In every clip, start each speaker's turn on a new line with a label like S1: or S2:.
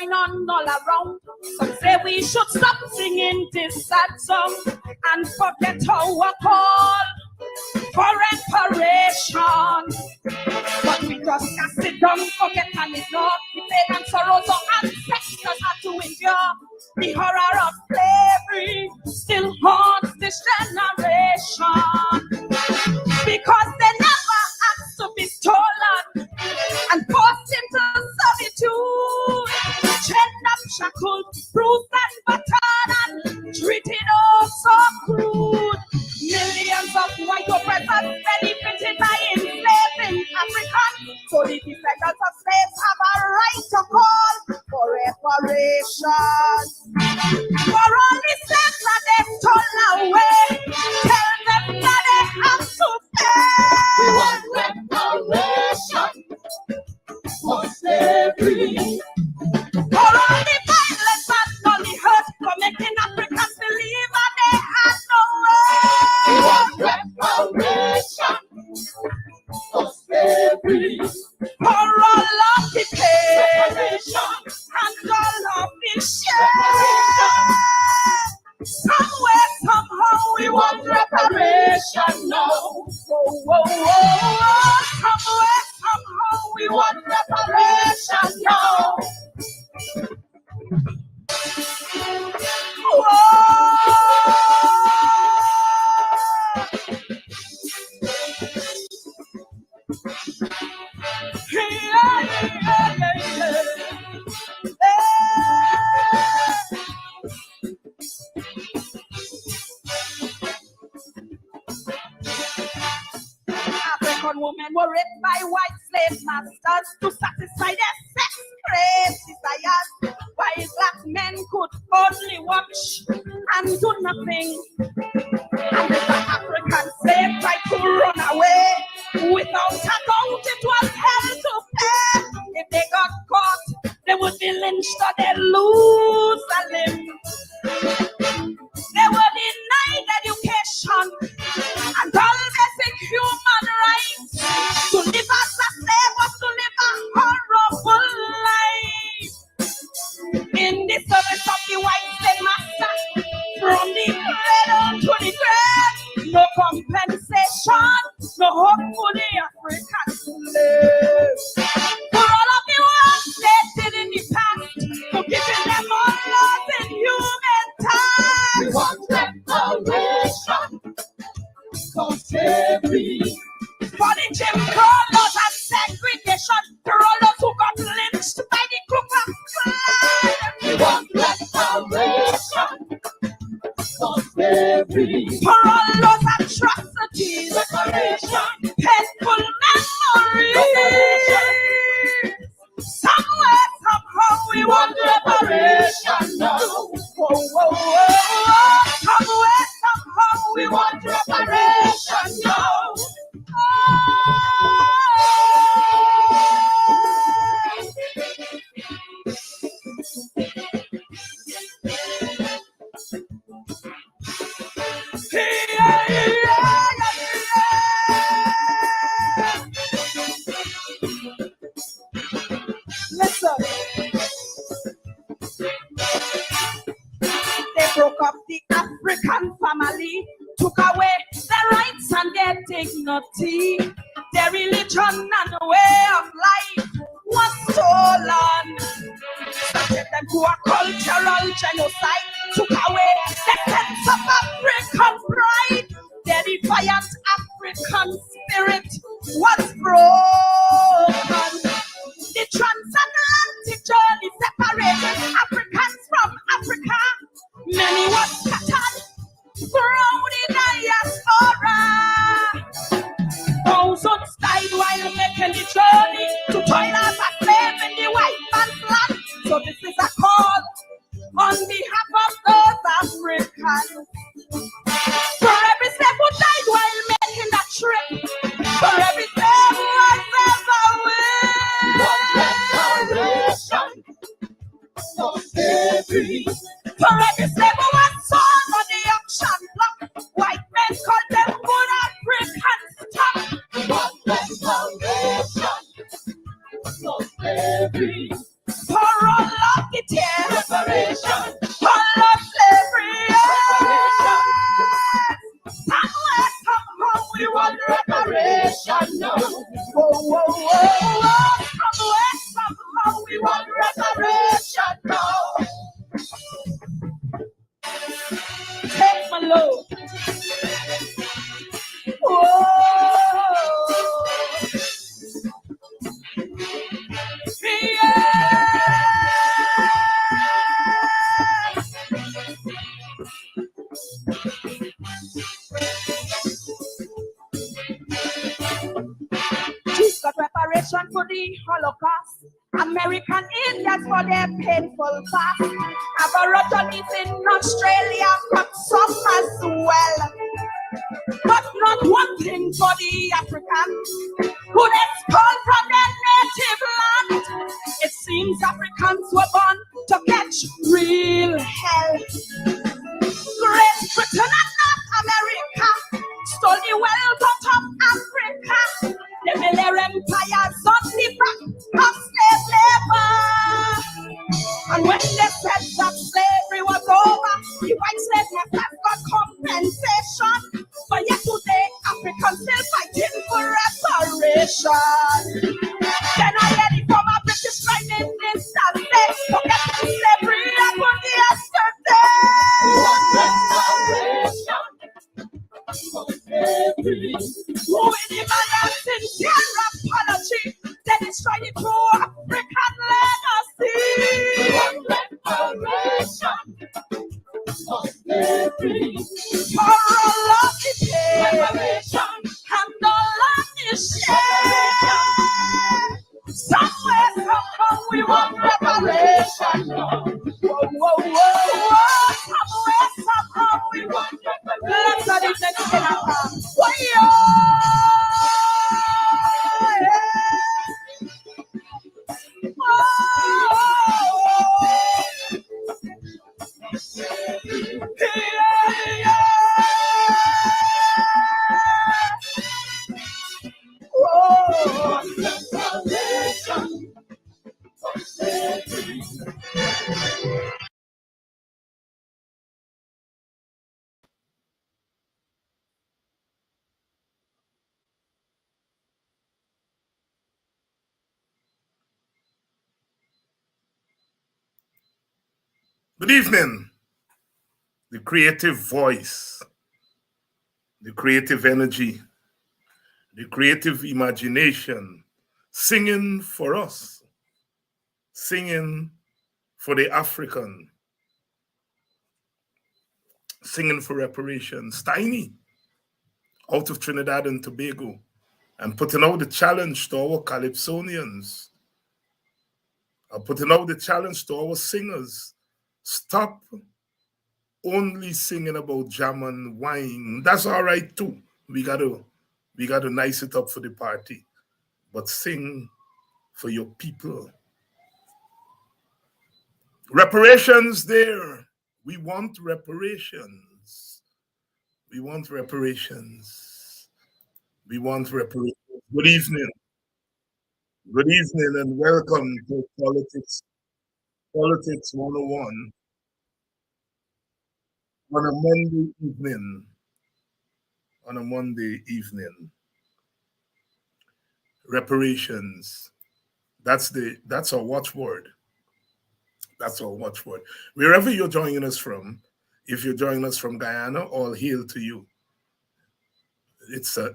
S1: going on all around. Some say we should stop singing this sad song and forget our call for reparation. But we just can't sit down, forget and ignore the pain and sorrows our ancestors had to endure. The horror of slavery still haunts this generation because they never asked to be stolen and forced into servitude, chained up, shackled, bruised and battered and treated oh so crude. Millions of white oppressors benefited by enslaving Africans, so the descendants of slaves have a right to call for reparations. For all the slaves that they stole away, tell them that they have to pay. We want reparation for slavery. For all the violence and all the hurt for making Africans believe that they had no right. We want reparation for slavery. For all of the pain and all of the shame. Somewhere, somehow, we want reparation now. Whoa, whoa, whoa. Somewhere, somehow, we want reparation now. African women were raped by white slave masters to satisfy their sex craved desires, while black men could only watch and do nothing. And the African slave tried to run away without a doubt it was hell to pay. If they got caught, they would be lynched or they lose a limb. They were denied education and all basic human rights. To live as a slave was to live a horrible life. In the service of the white slave master, from the cradle to the grave, no compensation, no hope for the African slave. For all of the work they did in the past, for giving them all love in human time. We want reparation for slavery. For the Jim Crow laws and segregation, for all those who got lynched by the Ku Klux Klan. We want reparation for slavery. For all those atrocities, reparation, painful memories. Somewhere, somehow, we want reparation now. Whoa, whoa, whoa. Somewhere, somehow, we want reparation now. Listen, they broke up the African family, took away their rights and their dignity. Their religion and way of life was stolen. Subject them to a cultural genocide, took away the sense of African pride. Their defiant African spirit was broken. The transatlantic journey separated Africans from Africa. Many were scattered throughout the diaspora. Thousands died while making the journey to toil as a slave in the white man's land. So this is a call on behalf of those Africans. For every slave who died while making that trip, for every slave who was ever for every slave who was sold on the auction block, white men called them good African stock. For all of the Russian for the Holocaust, American Indians for their painful past, Aborigines in Australia got some as well. But not one thing for the African who they stole from their native land. It seems Africans were born to catch real hell. Great Britain and North America stole the wealth out of Africa. They built their empires on the back of slave labor. And when they said that slavery was over, the white slave masters got compensation. But yet today, Africans still fighting for reparation. Then I hear it from a British Prime Minister say, forget slavery happened yesterday. Who in the man has sincere apology? They destroy the true African legacy. For all of the pain and all of the shame. Somewhere, somehow we want reparation. Whoa, whoa, whoa, whoa. Somewhere, somehow we want reparation. Let's not even get it out. Whoa,
S2: Good evening. The creative voice, the creative energy, the creative imagination, singing for us, singing for the African, singing for reparations. Tiny, out of Trinidad and Tobago, and putting out the challenge to our Calypsonians, putting out the challenge to our singers. Stop only singing about jam and wine. That's all right too. We gotta nice it up for the party. But sing for your people. Reparations there. We want reparations. We want reparations. We want reparations. Good evening. Good evening and welcome to Politics 101 on a Monday evening. On a Monday evening. Reparations. That's our watchword. That's our watchword. Wherever you're joining us from, if you're joining us from Guyana, all hail to you. It's a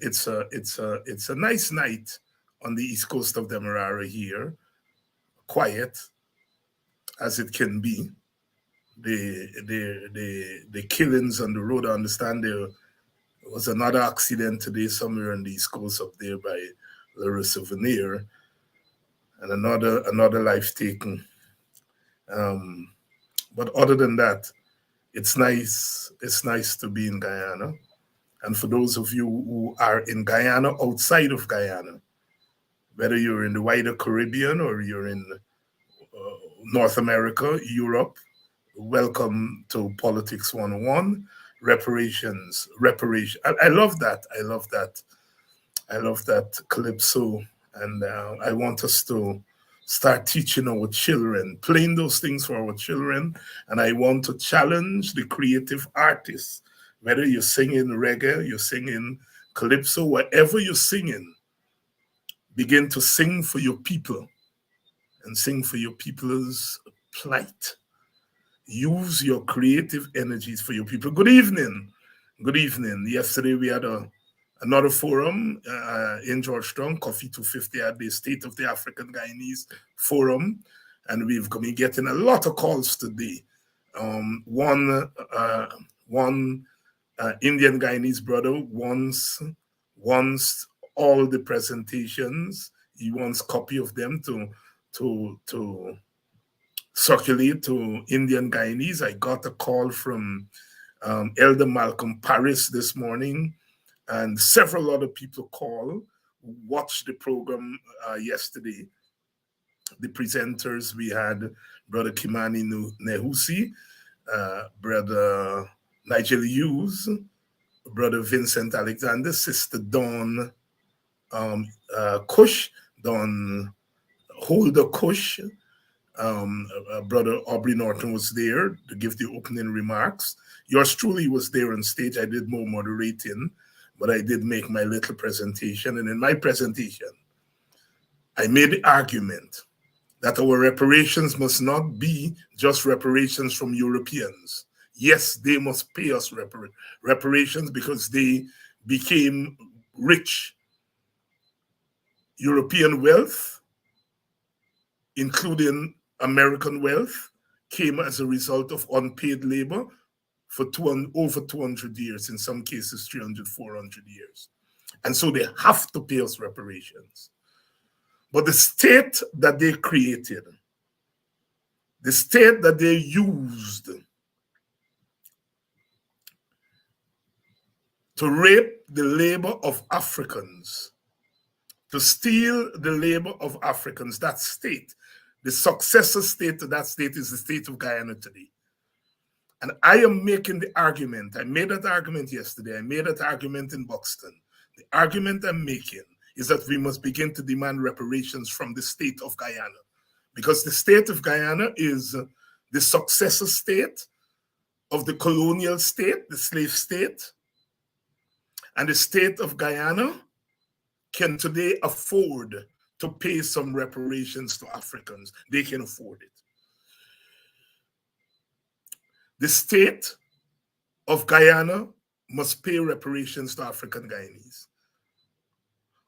S2: nice night on the east coast of Demerara here. Quiet as it can be. The killings on the road, I understand there was another accident today somewhere on the east coast up there by Larissa Veneer, and another life taken. But other than that, it's nice to be in Guyana. And for those of you who are in Guyana, outside of Guyana, whether you're in the wider Caribbean or you're in North America, Europe, welcome to Politics 101, Reparations. I love that. I love that calypso. And I want us to start teaching our children, playing those things for our children. And I want to challenge the creative artists, whether you're singing reggae, you're singing calypso, whatever you're singing, begin to sing for your people and sing for your people's plight. Use your creative energies for your people. Good evening. Good evening. Yesterday we had another forum in Georgetown, Coffee 250 at the State of the African Guyanese Forum. And we've been getting a lot of calls today. One Indian Guyanese brother wants all the presentations he wants copy of them to circulate to Indian Guyanese. I got a call from Elder Malcolm Paris this morning, and several other people called, watched the program yesterday. The presenters, we had Brother Kimani Nehusi, Brother Nigel Hughes, Brother Vincent Alexander, Sister Dawn Cush, Dawn Holder Cush, Brother Aubrey Norton was there to give the opening remarks. Yours truly was there on stage. I did more moderating, but I did make my little presentation. And in my presentation, I made the argument that our reparations must not be just reparations from Europeans. Yes, they must pay us reparations because they became rich. European wealth, including American wealth, came as a result of unpaid labor for over 200 years, in some cases 300, 400 years. And so they have to pay us reparations. But the state that they created, the state that they used to rape the labor of Africans, to steal the labor of Africans, that state, the successor state to that state is the state of Guyana today. And I am making the argument, I made that argument yesterday, I made that argument in Buxton. The argument I'm making is that we must begin to demand reparations from the state of Guyana, because the state of Guyana is the successor state of the colonial state, the slave state, and the state of Guyana can today afford to pay some reparations to Africans. They can afford it. The state of Guyana must pay reparations to African Guyanese.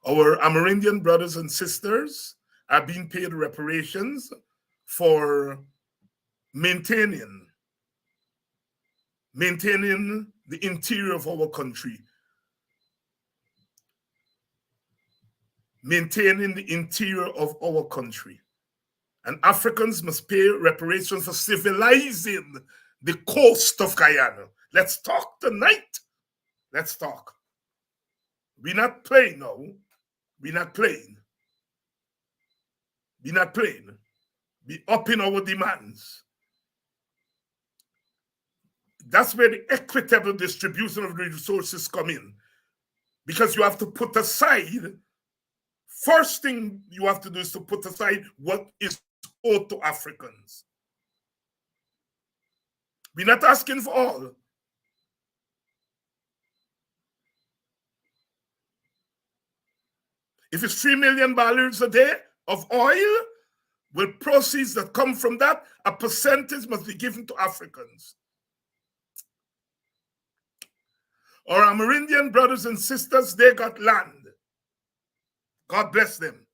S2: Our Amerindian brothers and sisters are being paid reparations for maintaining the interior of our country, maintaining the interior of our country. And Africans must pay reparations for civilizing the coast of Guyana. Let's talk tonight. Let's talk. We're not playing now. We're not playing. We're not playing. We're upping our demands. That's where the equitable distribution of the resources come in. Because you have to put aside, first thing you have to do is to put aside what is owed to Africans. We're not asking for all. If it's 3 million barrels a day of oil, with proceeds that come from that, a percentage must be given to Africans. Our Amerindian brothers and sisters, they got land. God bless them.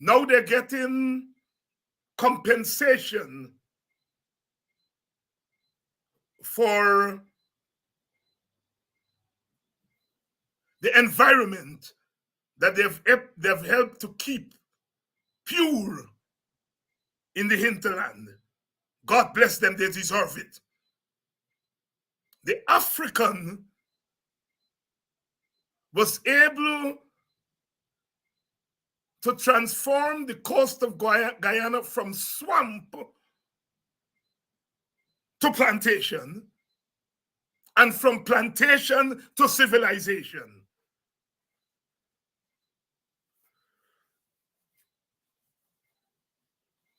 S2: Now they're getting compensation for the environment that they've helped to keep pure in the hinterland. God bless them, they deserve it. The African was able to transform the coast of Guyana from swamp to plantation, and from plantation to civilization.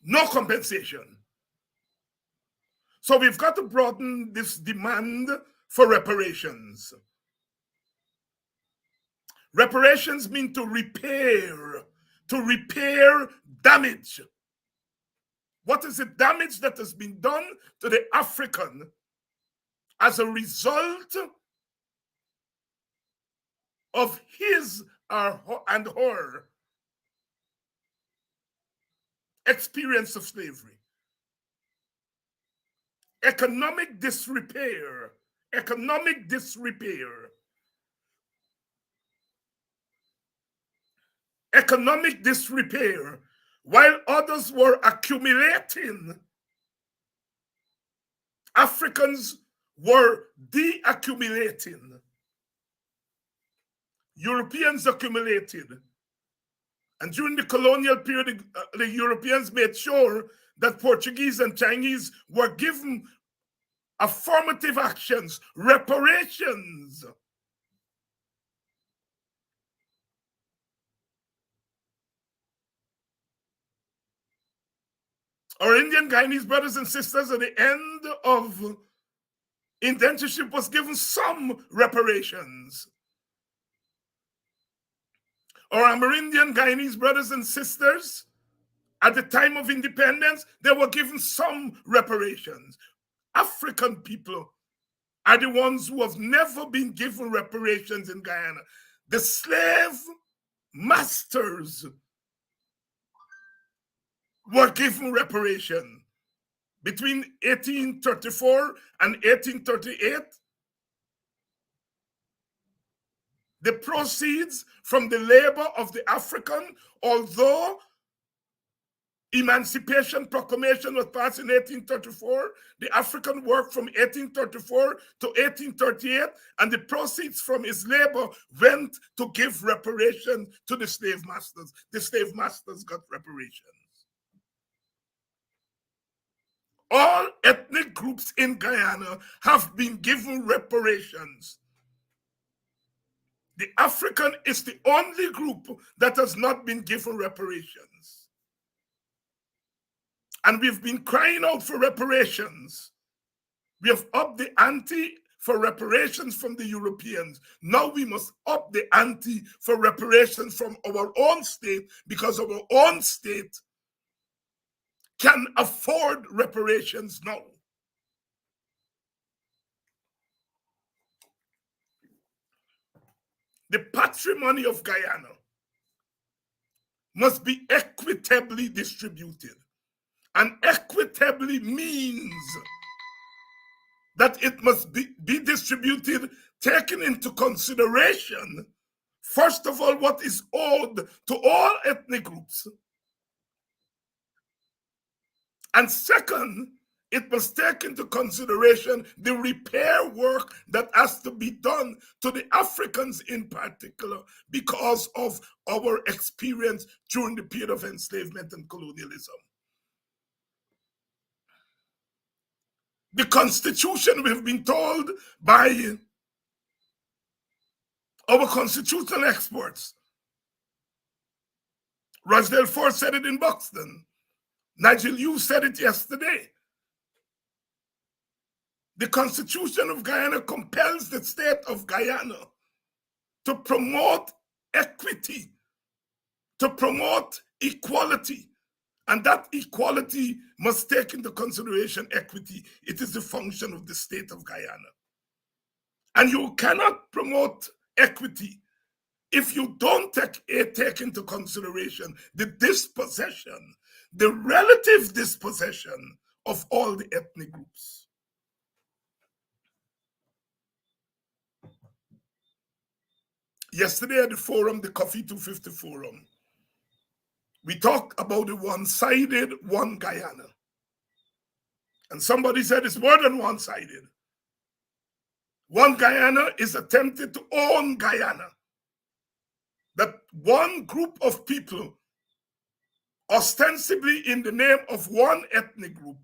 S2: No compensation. So we've got to broaden this demand for reparations. Reparations mean to repair damage. What is the damage that has been done to the African as a result of his and her experience of slavery? Economic disrepair. economic disrepair, while others were accumulating, Africans were deaccumulating. Europeans accumulated. And during the colonial period, the Europeans made sure that Portuguese and Chinese were given affirmative actions, reparations. Our Indian Guyanese brothers and sisters at the end of indentureship was given some reparations. Our Amerindian Guyanese brothers and sisters at the time of independence, they were given some reparations. African people are the ones who have never been given reparations in Guyana. The slave masters were given reparation. Between 1834 and 1838, the proceeds from the labor of the African, although Emancipation Proclamation was passed in 1834, the African worked from 1834 to 1838, and the proceeds from his labor went to give reparation to the slave masters. The slave masters got reparations. All ethnic groups in Guyana have been given reparations. The African is the only group that has not been given reparations. And we've been crying out for reparations. We have upped the ante for reparations from the Europeans. Now we must up the ante for reparations from our own state, because our own state can afford reparations now. The patrimony of Guyana must be equitably distributed. And equitably means that it must be distributed, taking into consideration, first of all, what is owed to all ethnic groups. And second, it must take into consideration the repair work that has to be done to the Africans in particular because of our experience during the period of enslavement and colonialism. The Constitution, we've been told by our constitutional experts. Rochdale Ford said it in Buxton. Nigel Yu said it yesterday. The Constitution of Guyana compels the state of Guyana to promote equity, to promote equality. And that equality must take into consideration equity. It is the function of the state of Guyana. And you cannot promote equity if you don't take into consideration the dispossession, the relative dispossession of all the ethnic groups. Yesterday at the forum, the Coffee 250 forum, we talked about the one-sided one Guyana. And somebody said it's more than one-sided. One Guyana is attempted to own Guyana. That one group of people, ostensibly in the name of one ethnic group,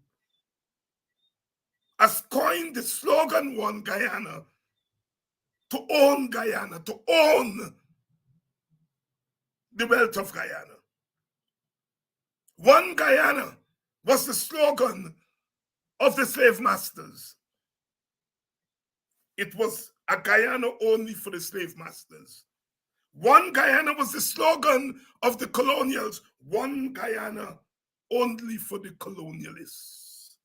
S2: has coined the slogan One Guyana, to own Guyana, to own the wealth of Guyana. One Guyana was the slogan of the slave masters. It was a Guyana only for the slave masters. One Guyana was the slogan of the colonials. One Guyana only for the colonialists.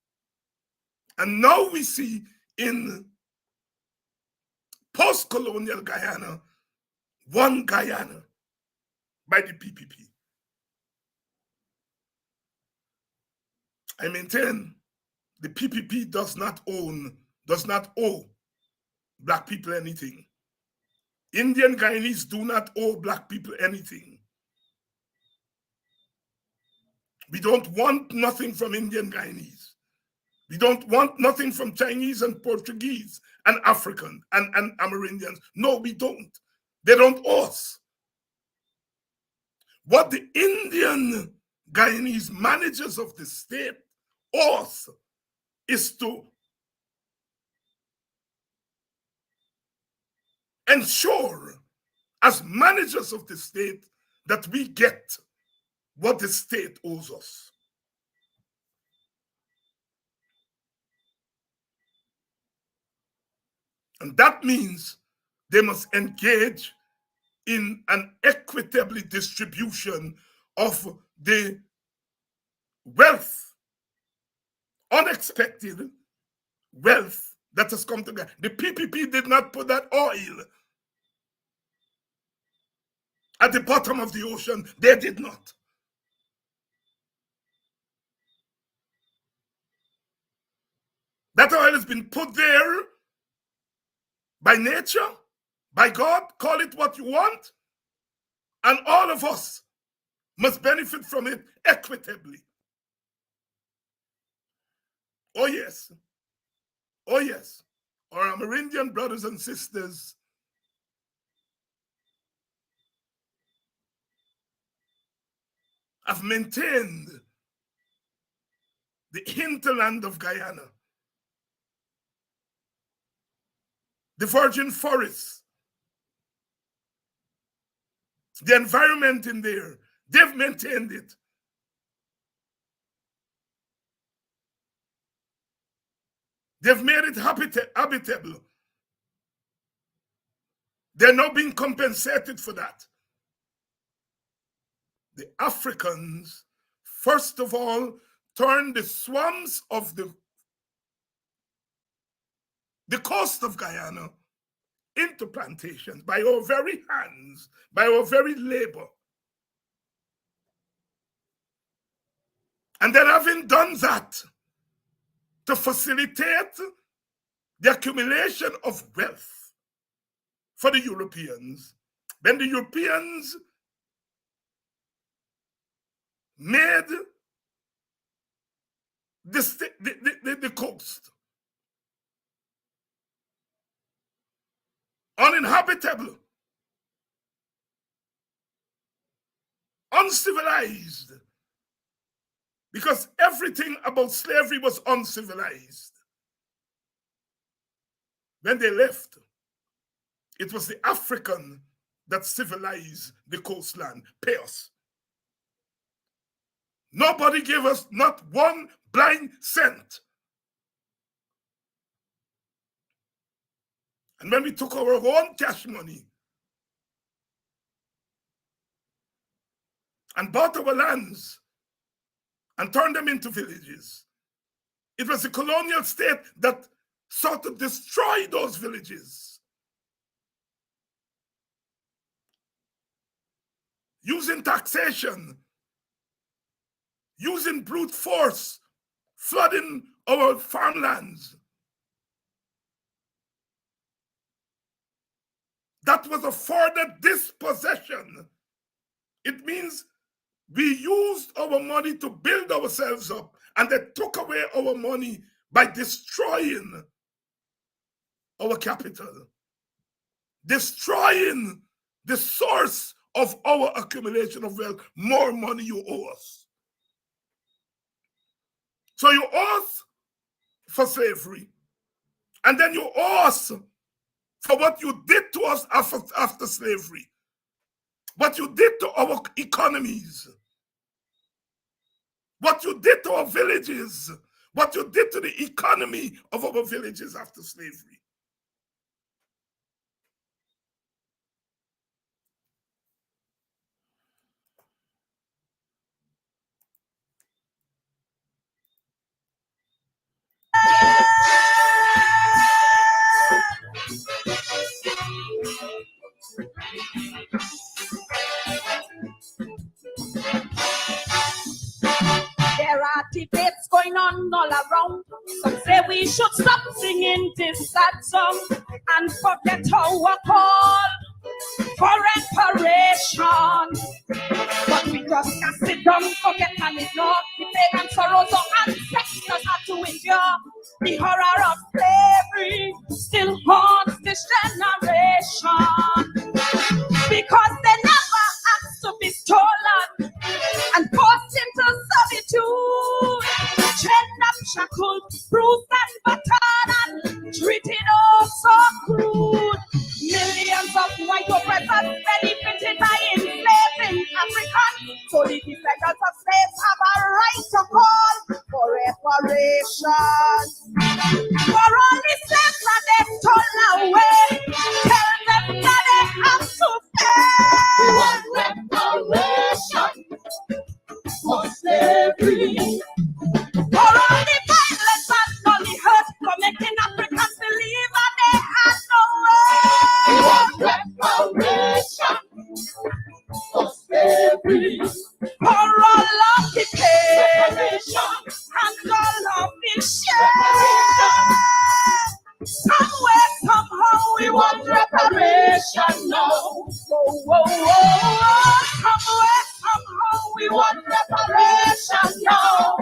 S2: And now we see in post-colonial Guyana, one Guyana by the PPP. I maintain the PPP does not owe Black people anything. Indian Guyanese do not owe Black people anything. We don't want nothing from Indian Guyanese. We don't want nothing from Chinese and Portuguese and African and Amerindians. No, we don't. They don't owe us. What the Indian Guyanese managers of the state owe us is to ensure, as managers of the state, that we get what the state owes us. And that means they must engage in an equitably distribution of the wealth, unexpected wealth that has come together. The PPP did not put that oil at the bottom of the ocean. They did not. That oil has been put there by nature, by God, call it what you want, and all of us must benefit from it equitably. Oh yes. Oh yes. Our Amerindian brothers and sisters have maintained the hinterland of Guyana, the virgin forests, the environment in there. They've maintained it. They've made it habitable. They're now being compensated for that. The Africans, first of all, turned the swamps of the coast of Guyana into plantations by our very hands, by our very labor. And then, having done that, to facilitate the accumulation of wealth for the Europeans, then the Europeans made the coast uninhabitable, uncivilized, because everything about slavery was uncivilized. When they left, it was the African that civilized the coastline. Pay us. Nobody gave us not one blind cent. And when we took our own cash money and bought our lands and turned them into villages, it was the colonial state that sought to destroy those villages, using taxation, using brute force, flooding our farmlands. That was a further dispossession. It means we used our money to build ourselves up, and they took away our money by destroying our capital, destroying the source of our accumulation of wealth. More money you owe us. So you owe us for slavery, and then you owe us for what you did to us after slavery, what you did to our economies, what you did to our villages, what you did to the economy of our villages after slavery.
S1: There are debates going on all around. Some say we should stop singing this sad song and forget our call for reparation. But we just can't sit down, forget and ignore the pain and sorrows our ancestors had to endure. The horror of slavery still haunts this generation, because they never asked to be stolen and forced into servitude, chained up, shackled, bruised and battered and treated oh so crude. Millions of white oppressors benefited by enslaving Africans, so the descendants of slaves have a right to call for reparations. For all the slaves that they stole away, tell them that they have to pay. We want reparation for slavery. For all the violence and all the hurt, for making Africans believe that they had no way. We want reparation for slavery. For all of the pain and all of the shame. Somewhere, somehow, we want reparation now. Whoa, whoa, whoa. Somewhere, somehow, we want reparation now.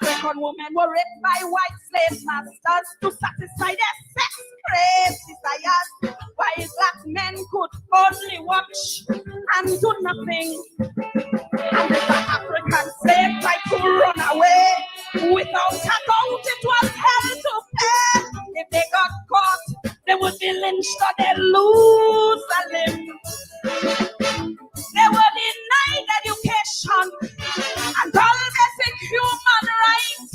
S1: African women were raped by white slave masters to satisfy their sex-craved desires, while black men could only watch and do nothing. And the African slave tried to run away without a doubt it was hell to pay. If they got caught, they would be lynched or they'd lose a limb. They were denied education and all basic human rights.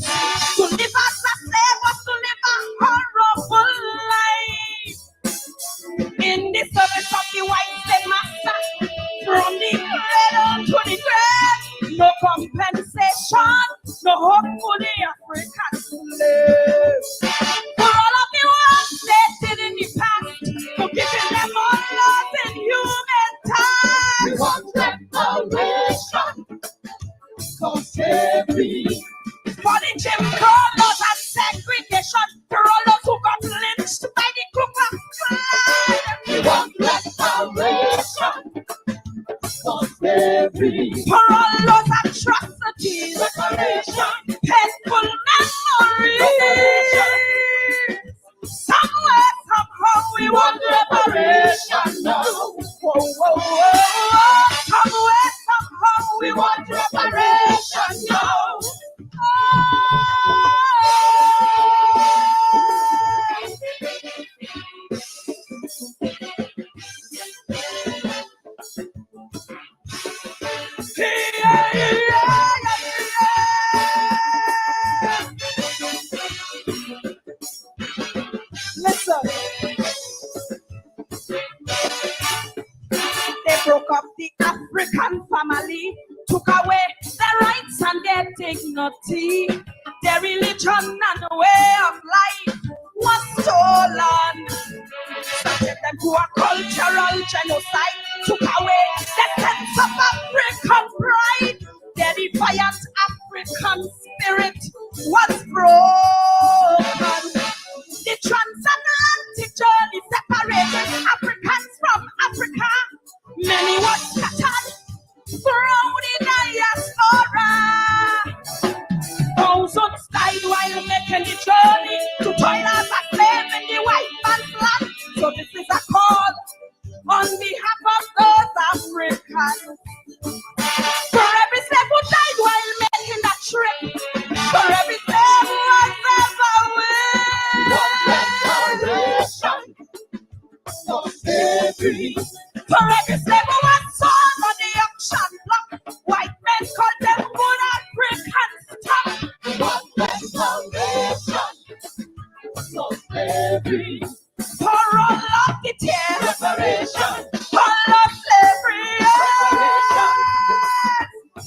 S1: To live as a slave was to live a horrible life in the service of the white slave master. From the cradle to the grave, no compensation, no hope for the African slave. For all of the work they did in the past, for giving them all love in human time. We want reparation for slavery. For the Jim Crow laws and segregation, for all those who got lynched by the Ku Klux Klan. We want reparation for slavery. For all those atrocities, reparation. Painful memories. Somewhere, somehow, we want reparation now. Whoa, whoa, whoa. Somewhere, somehow, we want reparation now. Listen, they broke up the African family, took away their rights and their dignity. Their religion and way of life was stolen. Subject them to a cultural genocide, took away the sense of African pride. Their defiant African spirit was broken. The transatlantic journey separated Africans from Africa. Many were scattered throughout the diaspora. Thousands died while making the journey to toil as a slave in the white man's land. So this is a call on behalf of those Africans. For every slave who died while making that trip, for every slave who was ever with, for every slave who was sold on the auction block, white men called them good African stock. For all of the tears, all of slavery,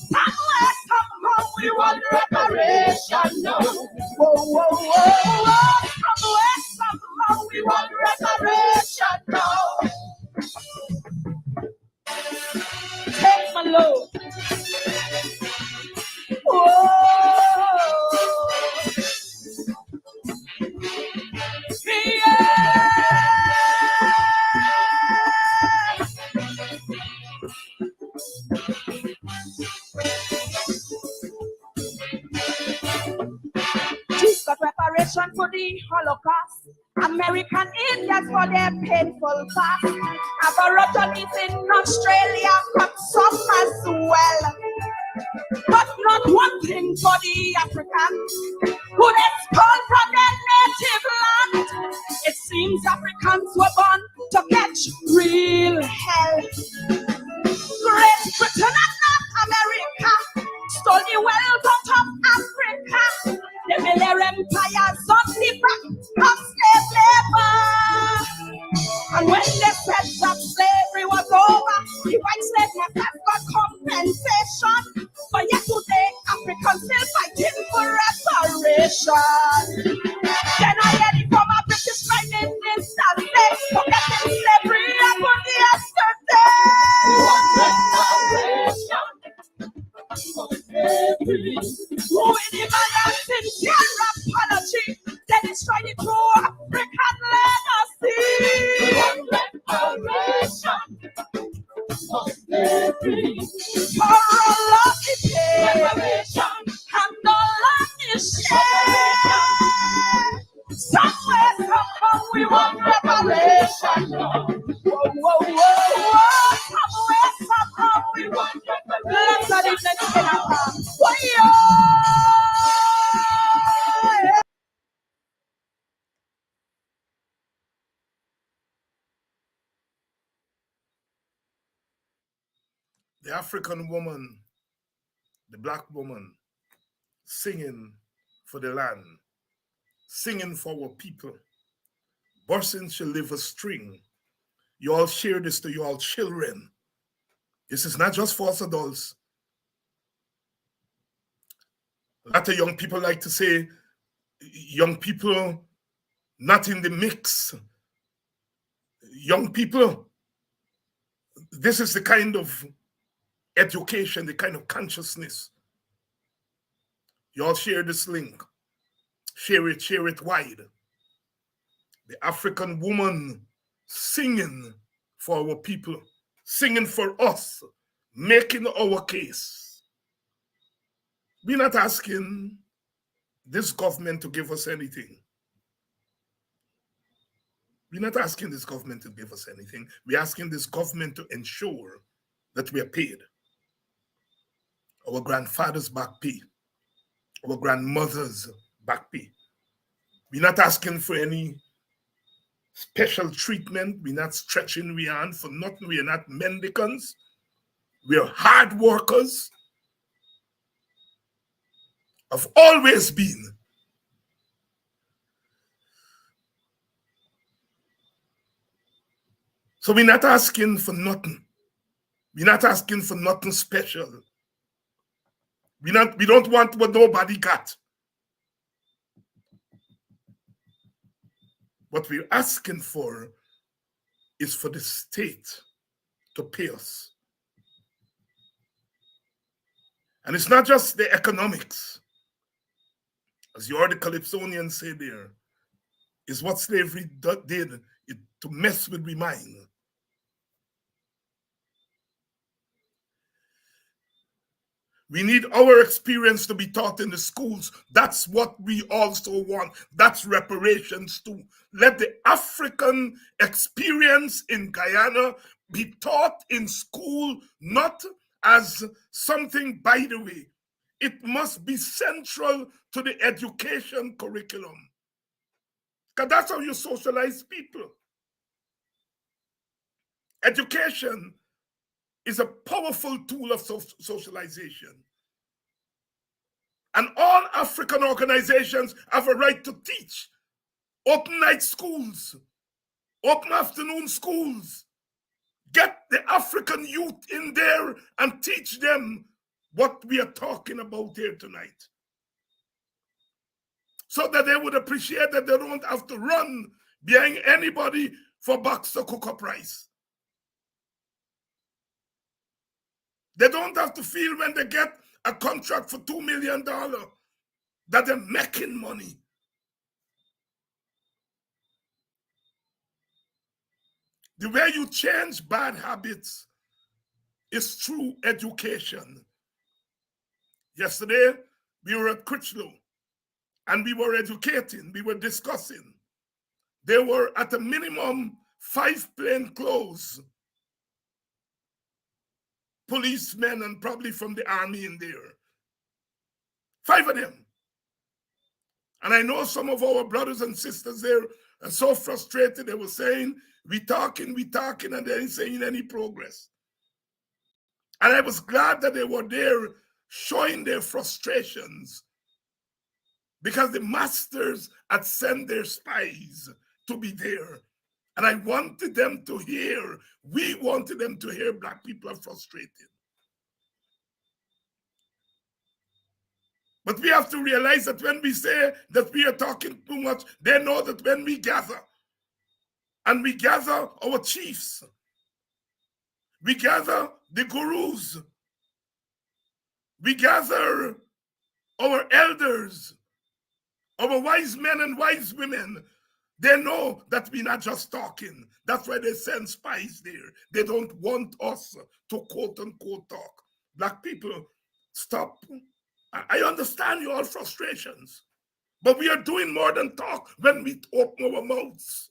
S1: somewhere, somehow we the Holocaust. American Indians for their painful past. Aborigines in Australia got some as well. But not one thing for the African who expelled from their native land. It seems Africans were born to catch real hell. Great Britain and North America stole the wealth out of Africa. They built their empires on the back of slave labor. And when they said that slavery was over, the white slave masters got compensation. But yet today, Africans still fighting for reparation. Then I heard it from a British Prime Minister say, forgetting slavery happened yesterday. Who in the man has sincere apology? They destroyed the true African legacy. Reparation for slavery. For all of the pain and all of the shame. Somewhere, somehow we want reparation. Whoa, whoa, whoa, whoa. Somewhere, somehow we want reparation. Let's not even get up.
S2: The African woman, the black woman, singing for the land, singing for our people. Bursting shall live a string. You all share this to your children. This is not just for us adults. A lot of young people like to say, young people not in the mix. Young people, this is the kind of education, the kind of consciousness. You all share this link. Share it wide. The African woman singing for our people, singing for us, making our case. We're not asking this government to give us anything. We're not asking this government to give us anything. We're asking this government to ensure that we are paid. Our grandfathers' back pay. Our grandmothers' back pay. We're not asking for any special treatment. We're not stretching we hand for nothing. We are not mendicants. We are hard workers. Have always been. So we're not asking for nothing. We're not asking for nothing special. We don't want what nobody got. What we're asking for is for the state to pay us. And it's not just the economics. As you heard the Calypsonians say there, is what slavery did to mess with my mind. We need our experience to be taught in the schools. That's what we also want. That's reparations too. Let the African experience in Guyana be taught in school, not as something by the way. It must be central to the education curriculum. Because that's how you socialize people. Education is a powerful tool of socialization. And all African organizations have a right to teach. Open night schools, open afternoon schools. Get the African youth in there and teach them what we are talking about here tonight. So that they would appreciate that they don't have to run behind anybody for bucks to cook up rice. They don't have to feel when they get a contract for $2 million that they're making money. The way you change bad habits is through education. Yesterday, we were at Critchlow, and we were educating, we were discussing. There were at a minimum 5 plainclothes policemen and probably from the army in there. 5 of them. And I know some of our brothers and sisters there are so frustrated. They were saying, we talking, and they ain't saying any progress. And I was glad that they were there showing their frustrations because the masters had sent their spies to be there. And I wanted them to hear, we wanted them to hear Black people are frustrated. But we have to realize that when we say that we are talking too much, they know that when we gather, and we gather our chiefs, we gather the gurus, we gather our elders, our wise men and wise women, they know that we're not just talking. That's why they send spies there. They don't want us to quote unquote talk. Black people, stop. I understand your frustrations, but we are doing more than talk when we open our mouths.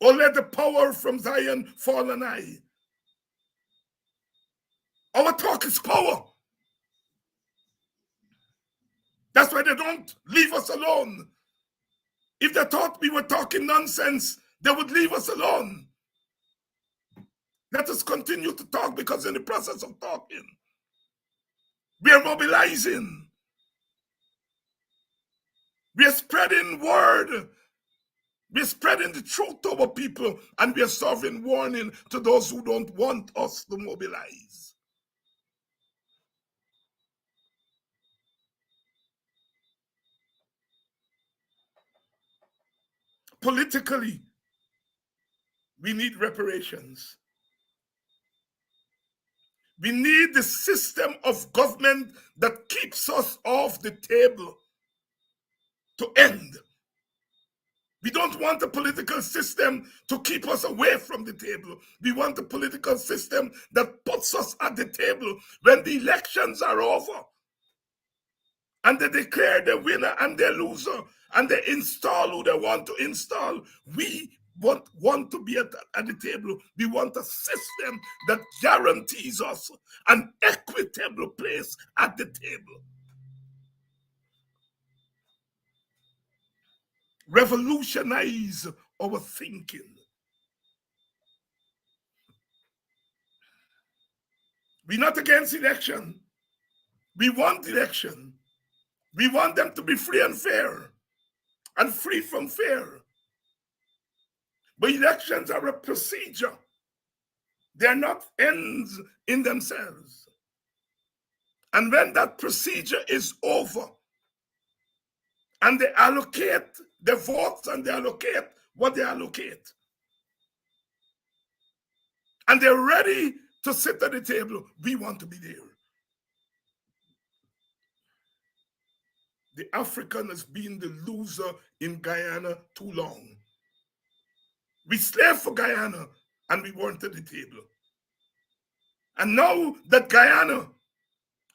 S2: Or let the power from Zion fall on I. Our talk is power. That's why they don't leave us alone. If they thought we were talking nonsense, they would leave us alone. Let us continue to talk, because in the process of talking, we are mobilizing. We are spreading word. We are spreading the truth to our people, and we are serving warning to those who don't want us to mobilize. Politically, we need reparations. We need the system of government that keeps us off the table to end. We don't want a political system to keep us away from the table. We want a political system that puts us at the table when the elections are over, and they declare the winner and the loser, and they install who they want to install. We want to be at the table. We want a system that guarantees us an equitable place at the table. Revolutionize our thinking. We're not against election. We want election. We want them to be free and fair, and free from fear. But elections are a procedure. They're not ends in themselves. And when that procedure is over, and they allocate the votes and they allocate what they allocate, and they're ready to sit at the table, we want to be there. The African has been the loser in Guyana too long. We slaved for Guyana and we weren't at the table. And now that Guyana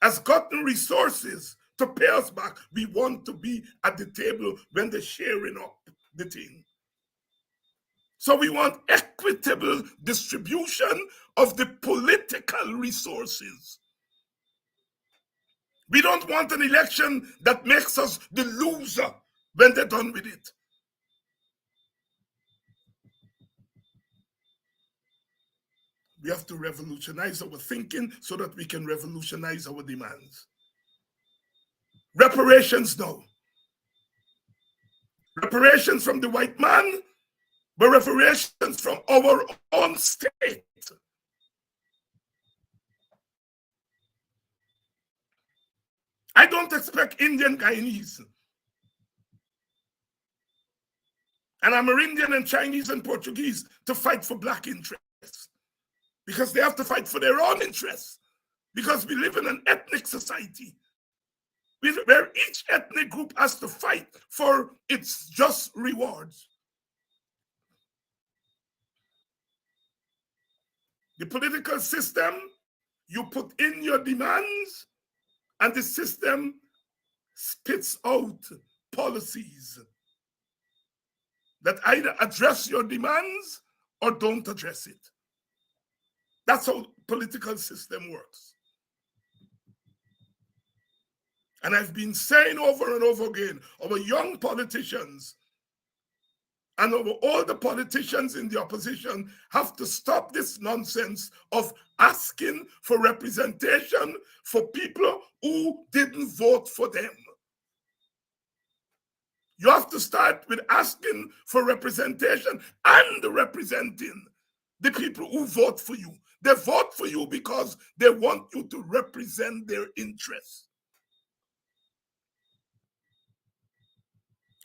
S2: has gotten resources to pay us back, we want to be at the table when they're sharing up the thing. So we want equitable distribution of the political resources. We don't want an election that makes us the loser when they're done with it. We have to revolutionize our thinking so that we can revolutionize our demands. Reparations now. Reparations from the white man, but reparations from our own state. I don't expect Indian Guyanese, and Amerindian and Chinese and Portuguese to fight for Black interests, because they have to fight for their own interests, because we live in an ethnic society where each ethnic group has to fight for its just rewards. The political system, you put in your demands, And the system spits out policies that either address your demands or don't address it. That's how political system works. And I've been saying over and over again, our young politicians and our older politicians in the opposition have to stop this nonsense of asking for representation for people who didn't vote for them. You have to start with asking for representation and representing the people who vote for you. They vote for you because they want you to represent their interests.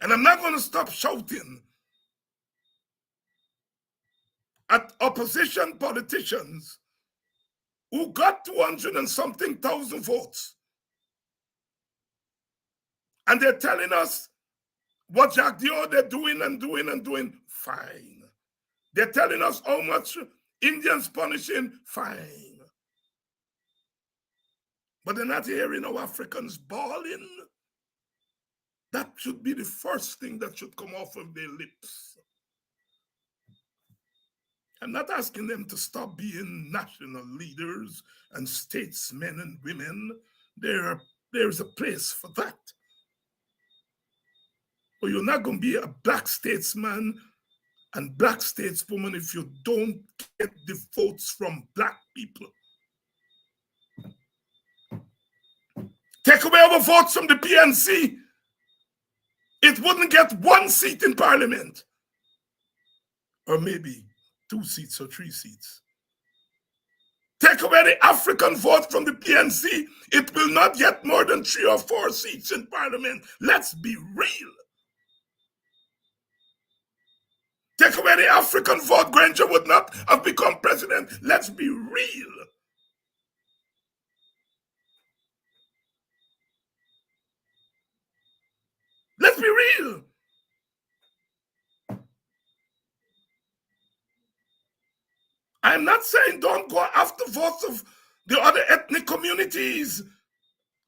S2: And I'm not going to stop shouting at opposition politicians who got 200 and something thousand votes. And they're telling us what Jacques Dior they're doing and doing and doing. Fine. They're telling us how much Indians punishing. Fine. But they're not hearing how Africans bawling. That should be the first thing that should come off of their lips. I'm not asking them to stop being national leaders and statesmen and women. There's a place for that. But you're not going to be a black statesman and black stateswoman if you don't get the votes from black people. Take away our votes from the PNC. It wouldn't get 1 seat in parliament. Or maybe 2 seats or 3 seats. Take away the African vote from the PNC. It will not get more than 3 or 4 seats in parliament. Let's be real. Take away the African vote, Granger would not have become president. Let's be real. Let's be real. I'm not saying don't go after votes of the other ethnic communities.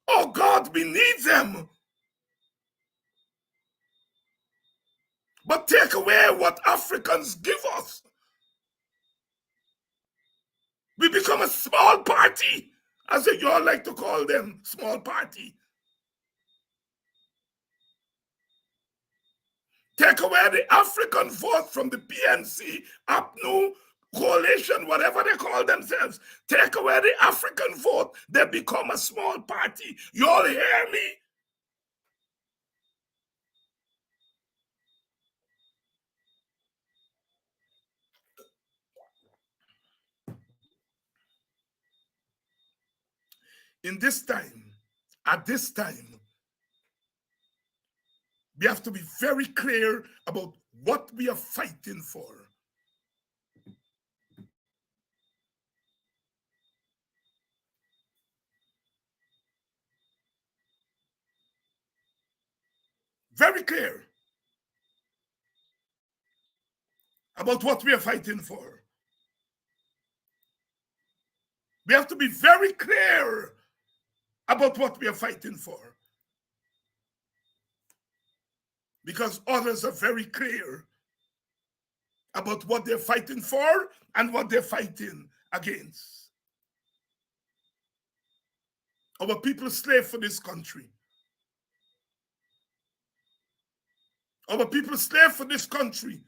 S2: Oh God, we need them. But take away what Africans give us. We become a small party, as you all like to call them, small party. Take away the African vote from the PNC, APNU, coalition, whatever they call themselves. Take away the African vote, they become a small party. You all hear me? In this time, at this time, we have to be very clear about what we are fighting for. Very clear about what we are fighting for. We have to be very clear about what we are fighting for. Because others are very clear about what they're fighting for and what they're fighting against. Our people slave for this country. Our people slave for this country.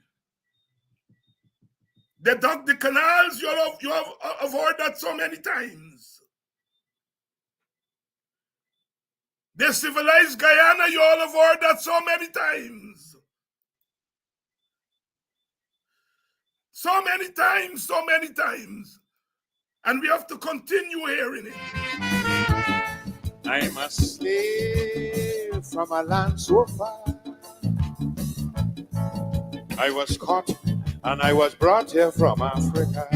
S2: They dug the canals, you have avoided that so many times. They civilized Guyana, you all avoid that so many times. So many times, so many times. And we have to continue hearing it.
S3: I'm a slave from a land so far. I was caught and I was brought here from Africa.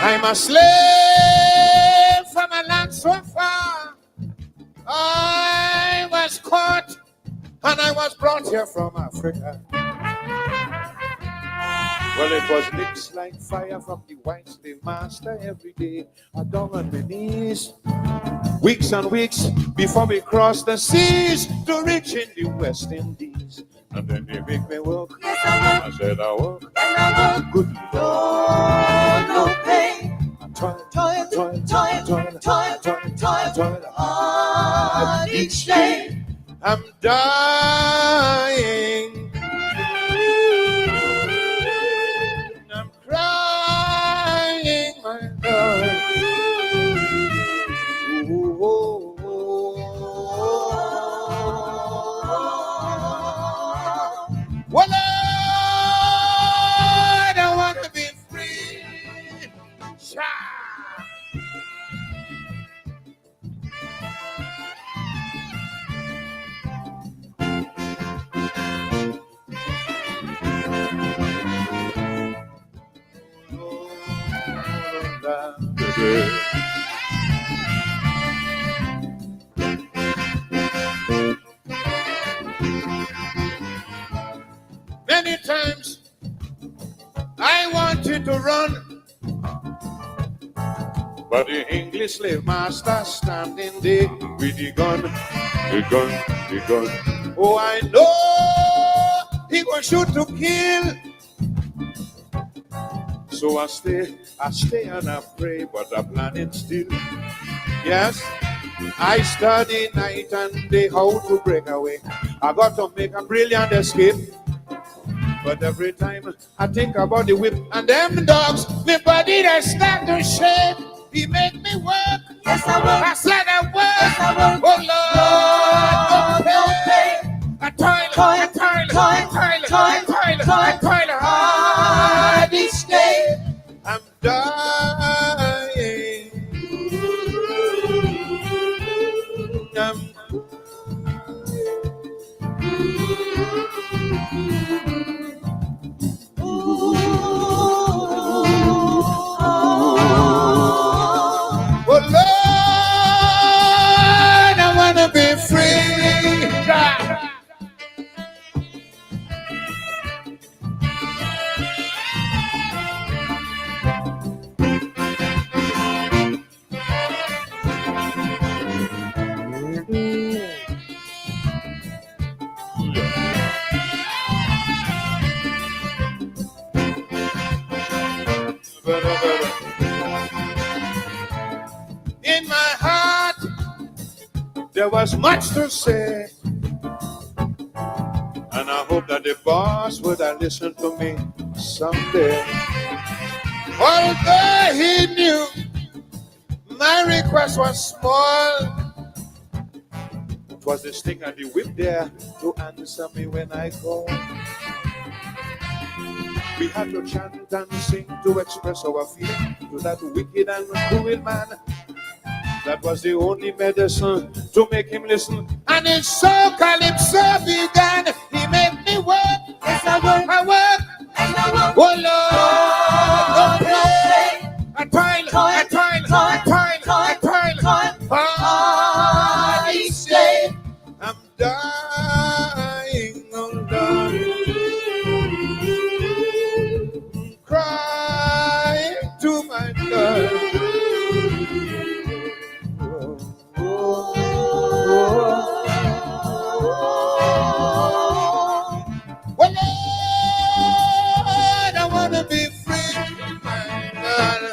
S3: I'm a slave from a land so far. I was caught and I was brought here from Africa. Well, it was lips like fire from the white slave master every day. I down on my knees, weeks and weeks before we crossed the seas to reach in the West Indies. And then they make me work.
S1: Yes, I work.
S3: I said I work.
S1: And I work.
S3: Good
S1: Lord, no pay.
S3: toil,
S1: Toil,
S3: toil,
S1: toil,
S3: toil,
S1: toil,
S3: toil,
S1: toil,
S3: toil.
S1: hard each day.
S3: I'm dying. I'm crying, my God. Ooh, oh, oh, oh. Well, Lord, I want to be free. Sha. Many times I wanted to run, but the English slave master standing there with the gun, the gun, the gun. Oh, I know he gonna shoot to kill. So I stay and I pray, but I'm planning still. Yes, I study night and day how to break away. I got to make a brilliant escape. But every time I think about the whip and them dogs, my body that start to shake. He make me work.
S1: Yes, I work.
S3: I said I work.
S1: Yes, I work.
S3: Oh Lord,
S1: Lord, no pay.
S3: I toil,
S1: Toil,
S3: I toil,
S1: toil,
S3: I toil,
S1: toil,
S3: I toil, I
S1: toil,
S3: toil
S1: hard each day.
S3: I'm dying. Oh Lord, I want to be free. In my heart, there was much to say, and I hope that the boss would have listened to me someday. Although he knew my request was small, it was the sting of the whip there to answer me when I called. We had to chant and sing to express our feeling to that wicked and cruel man. That was the only medicine to make him listen. And it's so calypso began. He made me work.
S1: Yes, I work.
S3: I work.
S1: And I work.
S3: Oh Lord,
S1: Lord, no pay.
S3: I toil, I toil, I toil, I toil,
S1: hard each day.
S3: I'm dying, oh Lord. Crying to my God. Well, Lord, I want to be free, my God.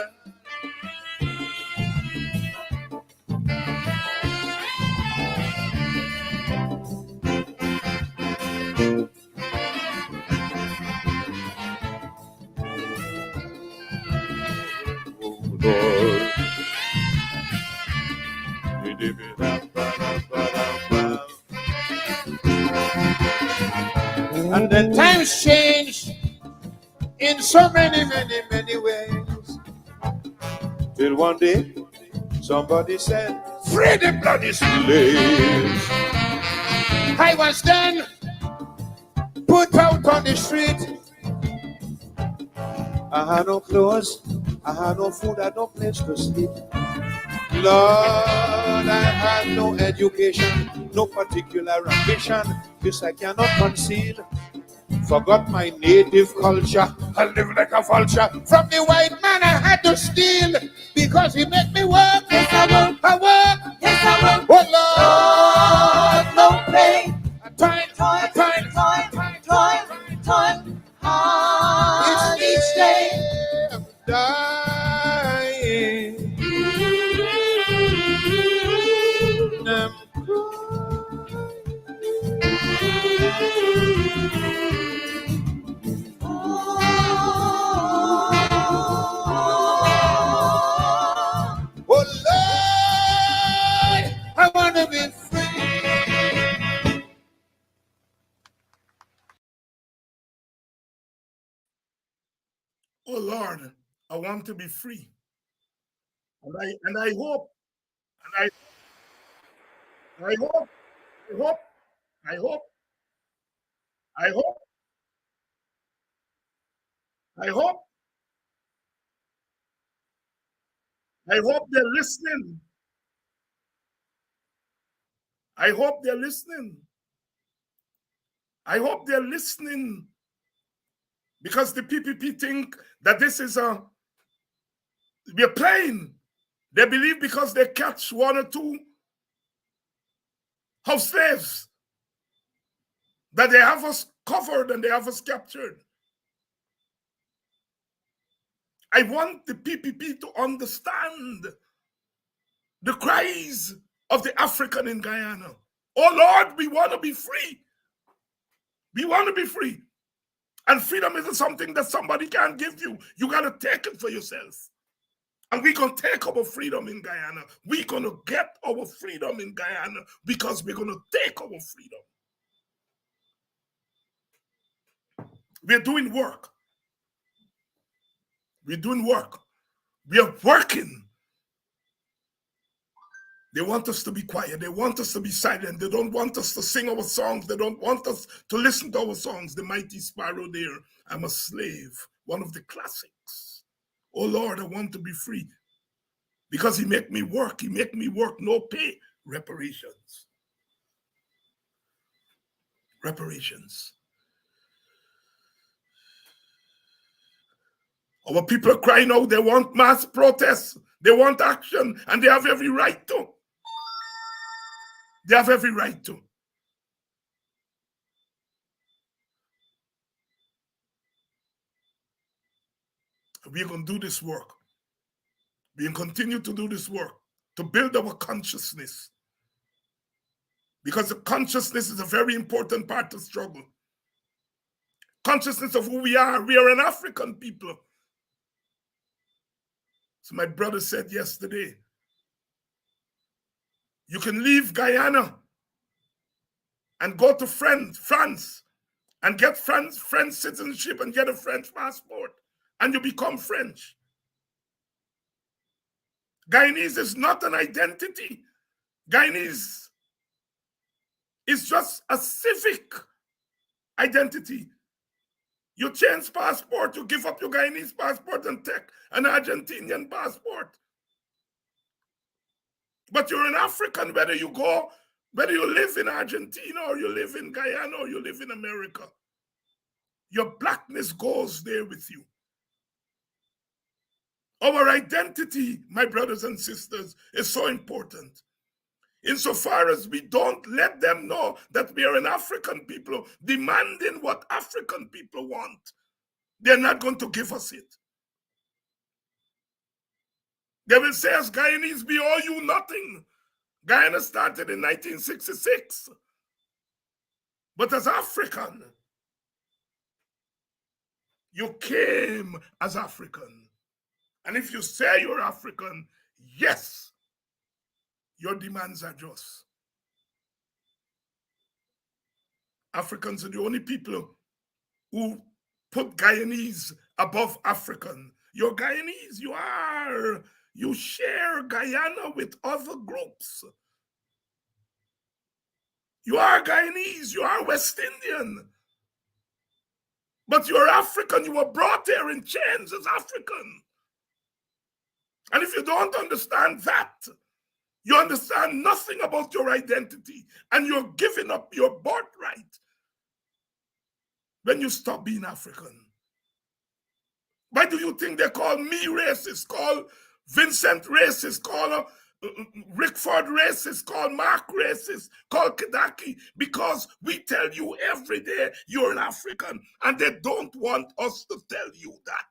S3: And then times change in so many ways. Till one day, somebody said, free the bloody slaves. I was then put out on the street. I had no clothes, I had no food, I had no place to sleep. Lord, I had no education, no particular ambition. This I cannot conceal. Forgot my native culture. I live like a vulture. From the white man I had to steal because he made me work.
S1: Yes, I will.
S3: I work.
S1: Yes, I will.
S3: Oh Lord,
S1: No pain.
S3: time,
S1: Toil, hard each day.
S3: I'm dying. I'm oh Lord, I want to be free.
S2: Oh Lord, I want to be free. And I hope, and I hope, I hope, I hope, I hope, I hope, I hope they're listening. I hope they're listening. I hope they're listening because the PPP think that this is we're playing. They believe because they catch one or two house slaves that they have us covered and they have us captured. I want the PPP to understand the cries of the African in Guyana. Oh Lord, we want to be free. We want to be free. And freedom isn't something that somebody can give you. You got to take it for yourself. And we're going to take our freedom in Guyana. We're going to get our freedom in Guyana because we're going to take our freedom. We're doing work. We're doing work. We are working. They want us to be quiet. They want us to be silent. They don't want us to sing our songs. They don't want us to listen to our songs. The Mighty Sparrow there, I'm a slave, one of the classics. Oh Lord, I want to be free because he make me work. He make me work, no pay. Reparations. Reparations. Our people are crying out. They want mass protests. They want action, and they have every right to. They have every right to. We're going to do this work. We can continue to do this work to build our consciousness. Because the consciousness is a very important part of the struggle. Consciousness of who we are. We are an African people. So my brother said yesterday, you can leave Guyana and go to France and get French citizenship and get a French passport, and you become French. Guyanese is not an identity. Guyanese is just a civic identity. You change passport, you give up your Guyanese passport and take an Argentinian passport. But you're an African, whether you live in Argentina or you live in Guyana or you live in America. Your blackness goes there with you. Our identity, my brothers and sisters, is so important. Insofar as we don't let them know that we are an African people demanding what African people want, they're not going to give us it. They will say, as Guyanese, we owe you nothing. Guyana started in 1966. But as African, you came as African. And if you say you're African, yes, your demands are just. Africans are the only people who put Guyanese above African. You're Guyanese, you share Guyana with other groups. You are Guyanese, you are West Indian. But you're African, you were brought here in chains as African. And if you don't understand that, you understand nothing about your identity, and you're giving up your birthright. when you stop being African? Why do you think they call me racist, call Vincent racist, call Rickford racist, call Mark racist, call Kadaki? Because we tell you every day you're an African, and they don't want us to tell you that.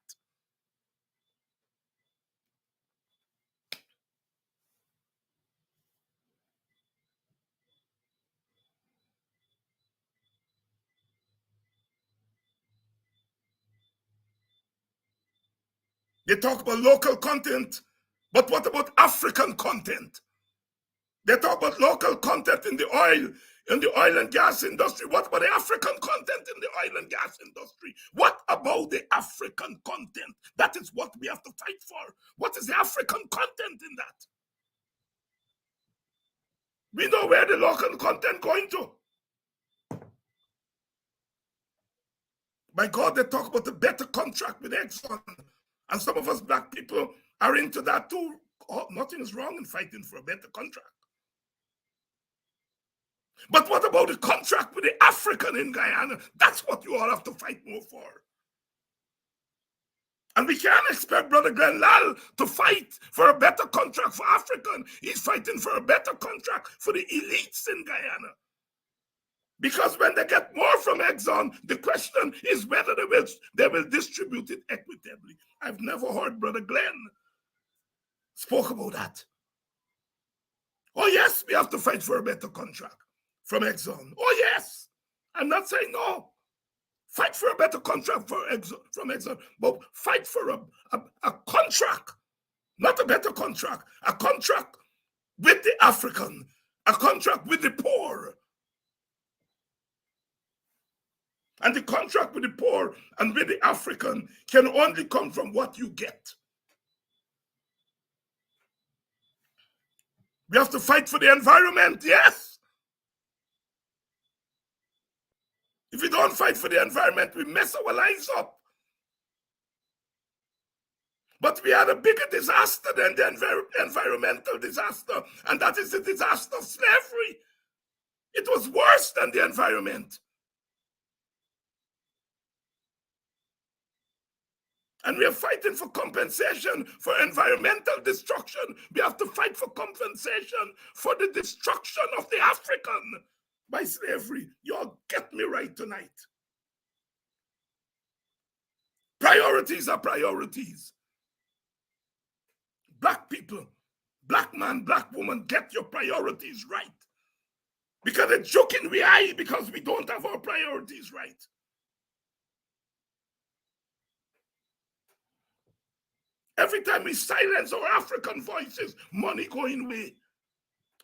S2: They talk about local content, but what about African content? They talk about local content in the oil and gas industry. What about the African content in the oil and gas industry? What about the African content? That is what we have to fight for. What is the African content in that? We know where the local content going to. By God, they talk about a better contract with Exxon. And some of us black people are into that too. Oh, nothing is wrong in fighting for a better contract. But what about the contract with the African in Guyana? That's what you all have to fight more for. And we can't expect Brother Glenn Lal to fight for a better contract for African. He's fighting for a better contract for the elites in Guyana. Because when they get more from Exxon, the question is whether they will distribute it equitably. I've never heard Brother Glenn spoke about that. Oh yes, we have to fight for a better contract from Exxon. Oh yes, I'm not saying no. Fight for a better contract from Exxon, but fight for a contract, not a better contract, a contract with the African, a contract with the poor. And the contract with the poor and with the African can only come from what you get. We have to fight for the environment, yes. If we don't fight for the environment, we mess our lives up. But we had a bigger disaster than the environmental disaster, and that is the disaster of slavery. It was worse than the environment. And we are fighting for compensation for environmental destruction. We have to fight for compensation for the destruction of the African by slavery. Y'all get me right tonight. Priorities are priorities. Black people, black man, black woman, get your priorities right. Because they're joking we eye because we don't have our priorities right. Every time we silence our African voices, money going away.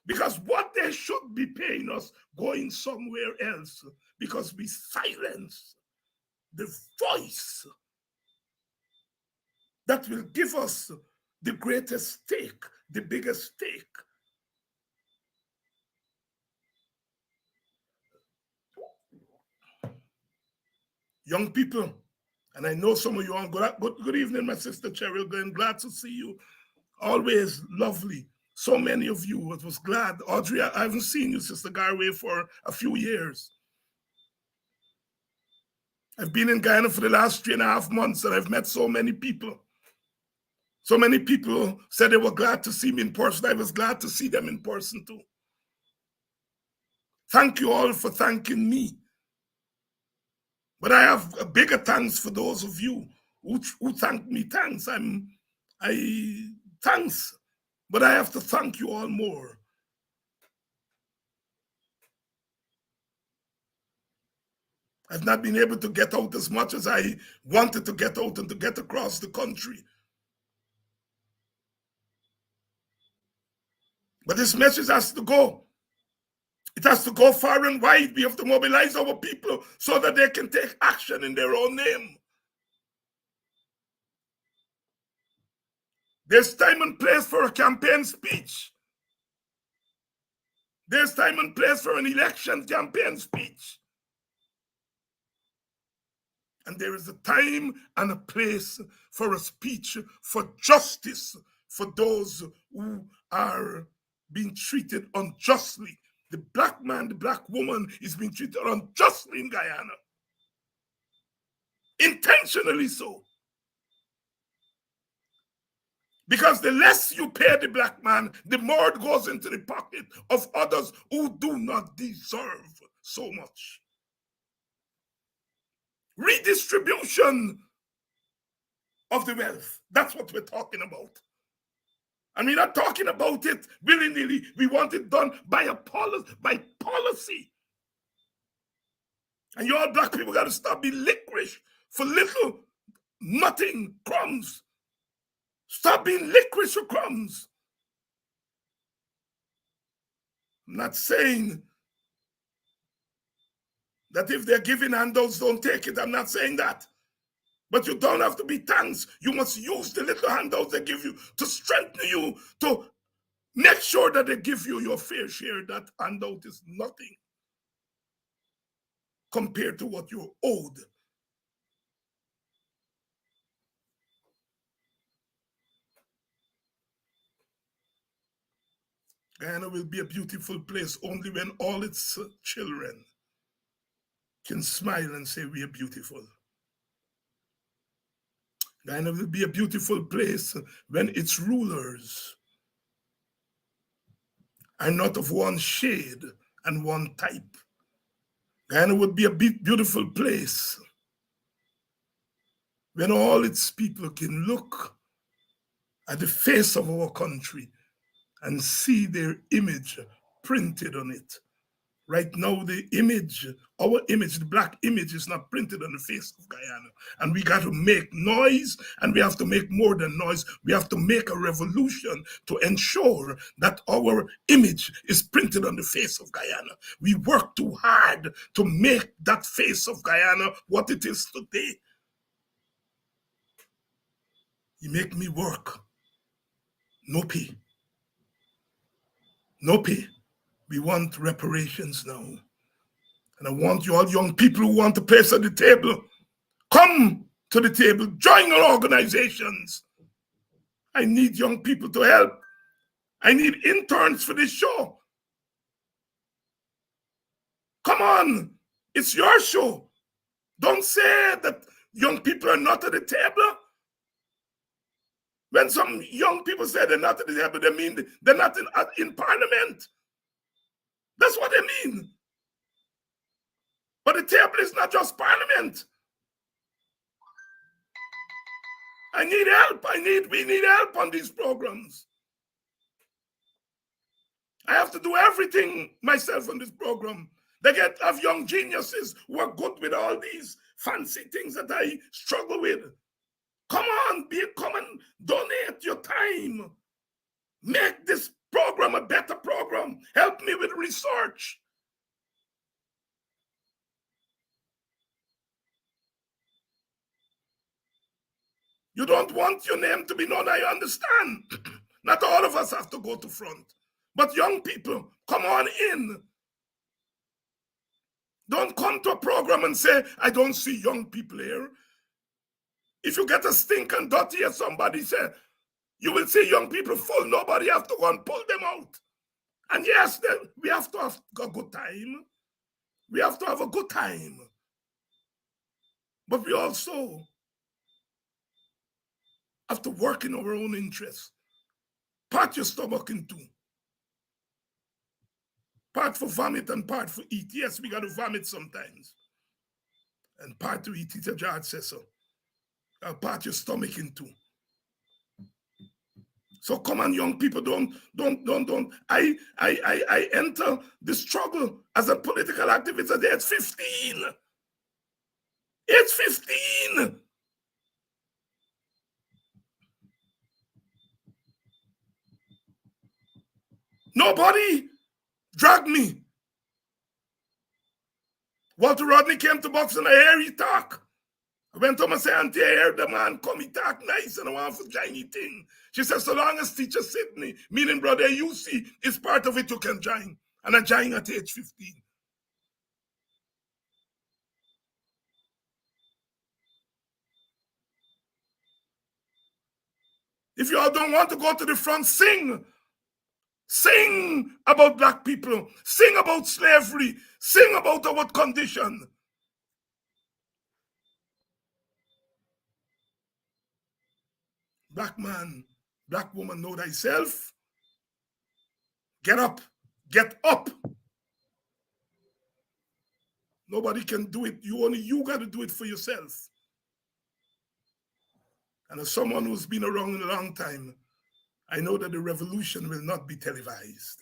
S2: Because what they should be paying us going somewhere else, because we silence the voice that will give us the greatest stake, the biggest stake. Young people, and I know some of you are good evening, my sister Cheryl. I'm glad to see you. Always lovely. So many of you. I was glad. Audrey, I haven't seen you, Sister Garway, for a few years. I've been in Guyana for the last 3.5 months, and I've met so many people. So many people said they were glad to see me in person. I was glad to see them in person too. Thank you all for thanking me. But I have a bigger thanks for those of you who thank me. Thanks. Thanks. But I have to thank you all more. I've not been able to get out as much as I wanted to get out and to get across the country. But this message has to go. It has to go far and wide. We have to mobilize our people so that they can take action in their own name. There's time and place for a campaign speech. There's time and place for an election campaign speech. And there is a time and a place for a speech for justice for those who are being treated unjustly. The black man, the black woman is being treated unjustly in Guyana. intentionally so. Because the less you pay the black man, the more it goes into the pocket of others who do not deserve so much. Redistribution of the wealth. That's what we're talking about. And we're not talking about it willy-nilly. We want it done by policy. And you all black people got to stop being licorice for little, nothing, crumbs. Stop being licorice for crumbs. I'm not saying that if they're giving handouts, don't take it. I'm not saying that. But you don't have to be thanks. You must use the little handouts they give you to strengthen you, to make sure that they give you your fair share. That handout is nothing compared to what you're owed. Guyana will be a beautiful place only when all its children can smile and say we are beautiful. Guyana will be a beautiful place when its rulers are not of one shade and one type. Guyana would be a beautiful place when all its people can look at the face of our country and see their image printed on it. Right now, the image, our image, the black image is not printed on the face of Guyana. And we got to make noise, and we have to make more than noise. We have to make a revolution to ensure that our image is printed on the face of Guyana. We work too hard to make that face of Guyana what it is today. You make me work. No pay. No pay. We want reparations now. And I want you all young people who want a place at the table, come to the table, join our organizations. I need young people to help. I need interns for this show. Come on, it's your show. Don't say that young people are not at the table. When some young people say they're not at the table, they mean they're not in parliament. That's what they mean. But the table is not just parliament. I need help. We need help on these programs. I have to do everything myself on this program. They have young geniuses who are good with all these fancy things that I struggle with. Come on, come and donate your time. Make this program a better program. Help me with research. You don't want your name to be known, I understand. Not all of us have to go to front. But young people, come on in. Don't come to a program and say, I don't see young people here. If you get a stinking dirty here, somebody say, you will see young people full. Nobody have to go and pull them out. And yes, we have to have a good time. We have to have a good time. But we also have to work in our own interests. Part your stomach in two. Part for vomit and part for eat. Yes, we got to vomit sometimes. And part to eat, Teacher George says so. Part your stomach in two. So come on, young people, don't. I enter the struggle as a political activist at age 15. It's 15. Nobody dragged me. Walter Rodney came to box and I hear he talk. I went home and said, Auntie, I heard the man come, he talk nice and I want to join anything. She said, so long as teacher Sydney, meaning brother UC, is part of it, you can join. And I joined at age 15. If you all don't want to go to the front, sing. Sing about black people. Sing about slavery. Sing about our condition. Black man, black woman, know thyself. Get up. Get up. Nobody can do it. You got to do it for yourself. And as someone who's been around a long time, I know that the revolution will not be televised.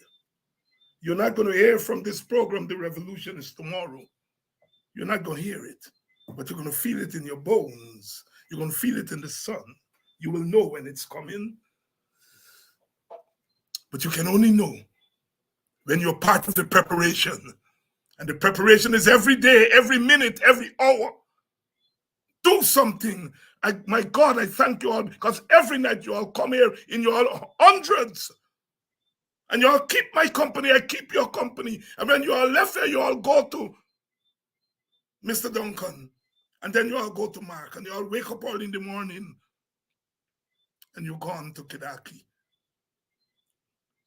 S2: You're not going to hear from this program, the revolution is tomorrow. You're not going to hear it, but you're going to feel it in your bones. You're going to feel it in the sun. You will know when it's coming. But you can only know when you're part of the preparation. And the preparation is every day, every minute, every hour. Do something. My God, I thank you all, because every night you all come here in your hundreds. And you all keep my company, I keep your company. And when you all left here, you all go to Mr. Duncan. And then you all go to Mark. And you all wake up early in the morning. And you go on to Kidaki.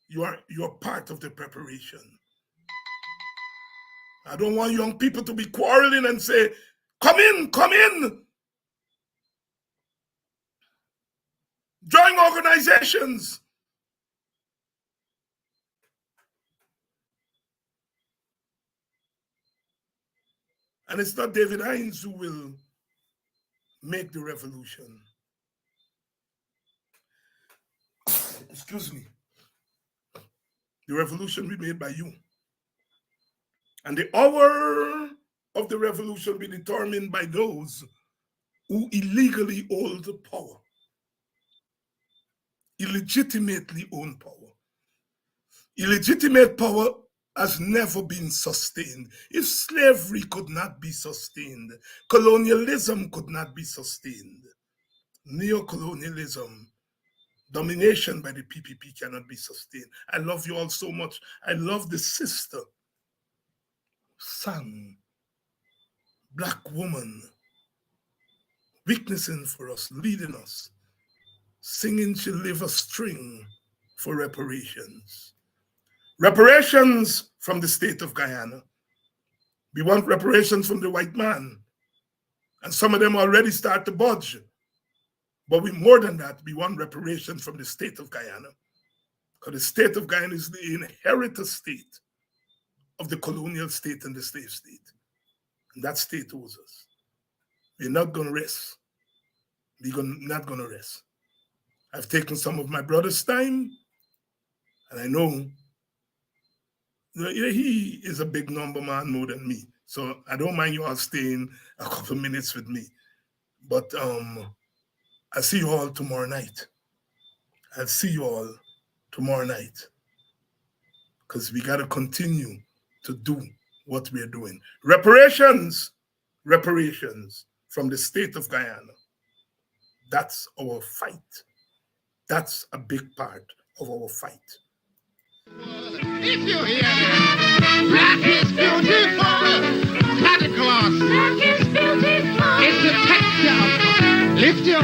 S2: You're part of the preparation. I don't want young people to be quarreling and say, come in, come in. Join organizations. And it's not David Hines who will make the revolution. Excuse me. The revolution will be made by you. And the hour of the revolution will be determined by those who illegally hold the power. Illegitimately own power. Illegitimate power has never been sustained. If slavery could not be sustained, colonialism could not be sustained. Neocolonialism, domination by the PPP cannot be sustained. I love you all so much. I love the sister, sang, black woman, witnessing for us, leading us, singing She'll Leave a String for reparations. Reparations from the state of Guyana. We want reparations from the white man. And some of them already start to budge. But more than that, we want reparations from the state of Guyana. Because the state of Guyana is the inherited state of the colonial state and the slave state. And that state owes us. We're not going to rest. We're not going to rest. I've taken some of my brother's time, and I know he is a big number man more than me. So I don't mind you all staying a couple minutes with me. But I'll see you all tomorrow night. I'll see you all tomorrow night. Because we got to continue to do what we're doing. Reparations from the state of Guyana. That's our fight. That's a big part of our fight.
S4: If you hear that, black is beautiful. Santa Claus. Black is beautiful. It's the texture of lift your